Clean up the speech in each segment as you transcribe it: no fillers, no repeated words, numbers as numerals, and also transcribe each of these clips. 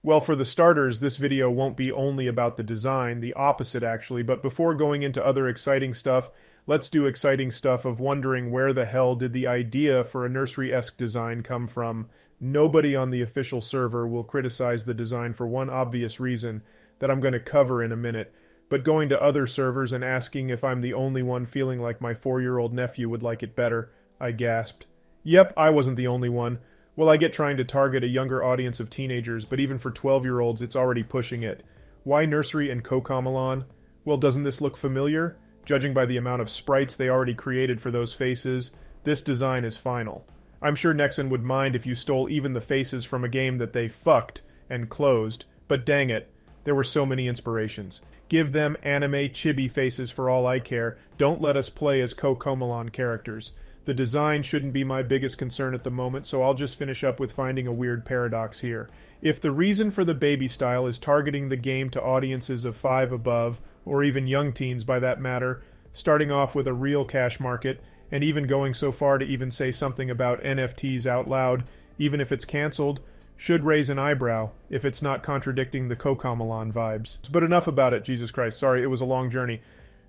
Well, for the starters, this video won't be only about the design, the opposite actually, but before going into other exciting stuff, let's do exciting stuff of wondering where the hell did the idea for a nursery-esque design come from. Nobody on the official server will criticize the design for one obvious reason that I'm going to cover in a minute, but going to other servers and asking if I'm the only one feeling like my 4-year-old nephew would like it better, I gasped. Yep, I wasn't the only one. Well, I get trying to target a younger audience of teenagers, but even for 12-year-olds, it's already pushing it. Why Nursery and CoComelon? Well, doesn't this look familiar? Judging by the amount of sprites they already created for those faces, this design is final. I'm sure Nexon would mind if you stole even the faces from a game that they fucked and closed, but dang it, there were so many inspirations. Give them anime chibi faces for all I care. Don't let us play as CoComelon characters. The design shouldn't be my biggest concern at the moment, so I'll just finish up with finding a weird paradox here. If the reason for the baby style is targeting the game to audiences of 5 above, or even young teens by that matter, starting off with a real cash market, and even going so far to even say something about NFTs out loud, even if it's cancelled, should raise an eyebrow if it's not contradicting the CoComelon vibes. But enough about it, Jesus Christ. Sorry, it was a long journey.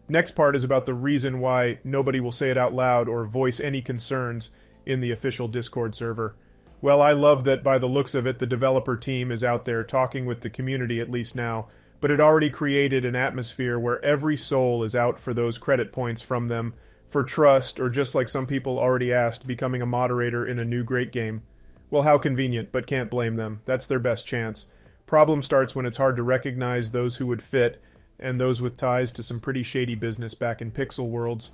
Next part is about the reason why nobody will say it out loud or voice any concerns in the official Discord server. Well, I love that by the looks of it, the developer team is out there talking with the community at least now, but it already created an atmosphere where every soul is out for those credit points from them, for trust, or just like some people already asked, becoming a moderator in a new great game. Well, how convenient, but can't blame them. That's their best chance. Problem starts when it's hard to recognize those who would fit, and those with ties to some pretty shady business back in Pixel Worlds.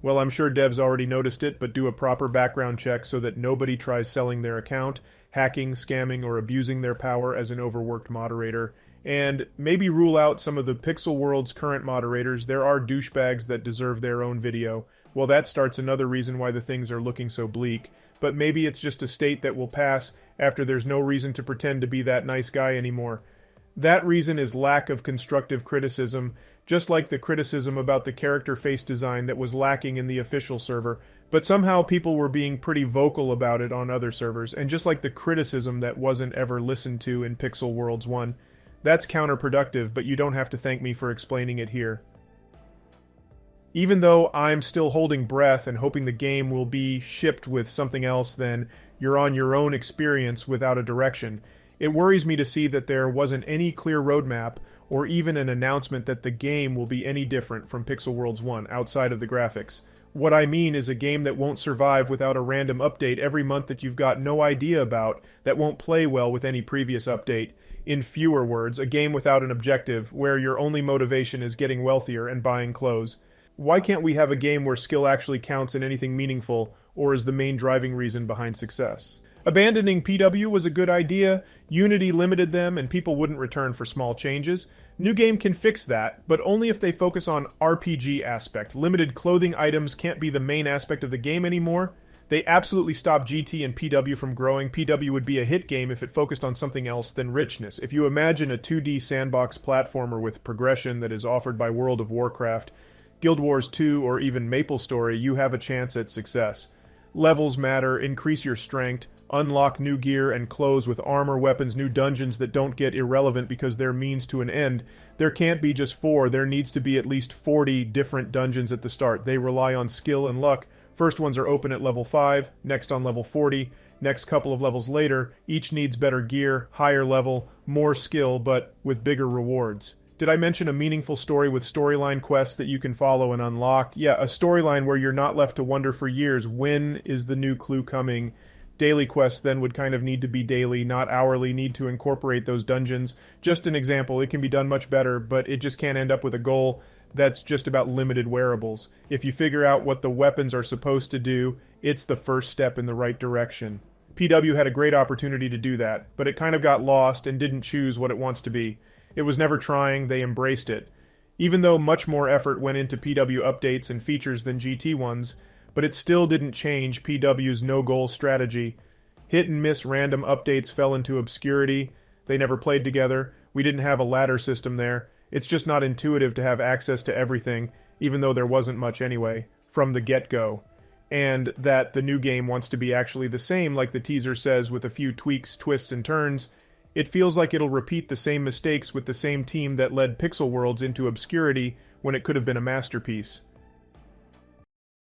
Well, I'm sure devs already noticed it, but do a proper background check so that nobody tries selling their account, hacking, scamming, or abusing their power as an overworked moderator. And maybe rule out some of the Pixel World's current moderators. There are douchebags that deserve their own video. Well, that starts another reason why the things are looking so bleak. But maybe it's just a state that will pass after there's no reason to pretend to be that nice guy anymore. That reason is lack of constructive criticism, just like the criticism about the character face design that was lacking in the official server, but somehow people were being pretty vocal about it on other servers, and just like the criticism that wasn't ever listened to in Pixel Worlds 1. That's counterproductive, but you don't have to thank me for explaining it here. Even though I'm still holding breath and hoping the game will be shipped with something else than you're on your own experience without a direction, it worries me to see that there wasn't any clear roadmap or even an announcement that the game will be any different from Pixel Worlds 1 outside of the graphics. What I mean is a game that won't survive without a random update every month that you've got no idea about, that won't play well with any previous update. In fewer words, a game without an objective, where your only motivation is getting wealthier and buying clothes. Why can't we have a game where skill actually counts in anything meaningful, or is the main driving reason behind success? Abandoning PW was a good idea, Unity limited them, and people wouldn't return for small changes. New Game can fix that, but only if they focus on RPG aspect. Limited clothing items can't be the main aspect of the game anymore. They absolutely stopped GT and PW from growing. PW would be a hit game if it focused on something else than richness. If you imagine a 2D sandbox platformer with progression that is offered by World of Warcraft, Guild Wars 2, or even MapleStory, you have a chance at success. Levels matter, increase your strength, unlock new gear and clothes with armor, weapons, new dungeons that don't get irrelevant because they're means to an end. There can't be just 4, there needs to be at least 40 different dungeons at the start. They rely on skill and luck. First ones are open at level 5, next on level 40, next couple of levels later, each needs better gear, higher level, more skill, but with bigger rewards. Did I mention a meaningful story with storyline quests that you can follow and unlock? Yeah, a storyline where you're not left to wonder for years, when is the new clue coming? Daily quests then would kind of need to be daily, not hourly, need to incorporate those dungeons. Just an example, it can be done much better, but it just can't end up with a goal that's just about limited wearables. If you figure out what the weapons are supposed to do, it's the first step in the right direction. PW had a great opportunity to do that, but it kind of got lost and didn't choose what it wants to be. It was never trying, they embraced it. Even though much more effort went into PW updates and features than GT ones, but it still didn't change PW's no-goal strategy. Hit-and-miss random updates fell into obscurity. They never played together. We didn't have a ladder system there. It's just not intuitive to have access to everything, even though there wasn't much anyway, from the get-go. And that the new game wants to be actually the same, like the teaser says, with a few tweaks, twists, and turns. It feels like it'll repeat the same mistakes with the same team that led Pixel Worlds into obscurity when it could have been a masterpiece.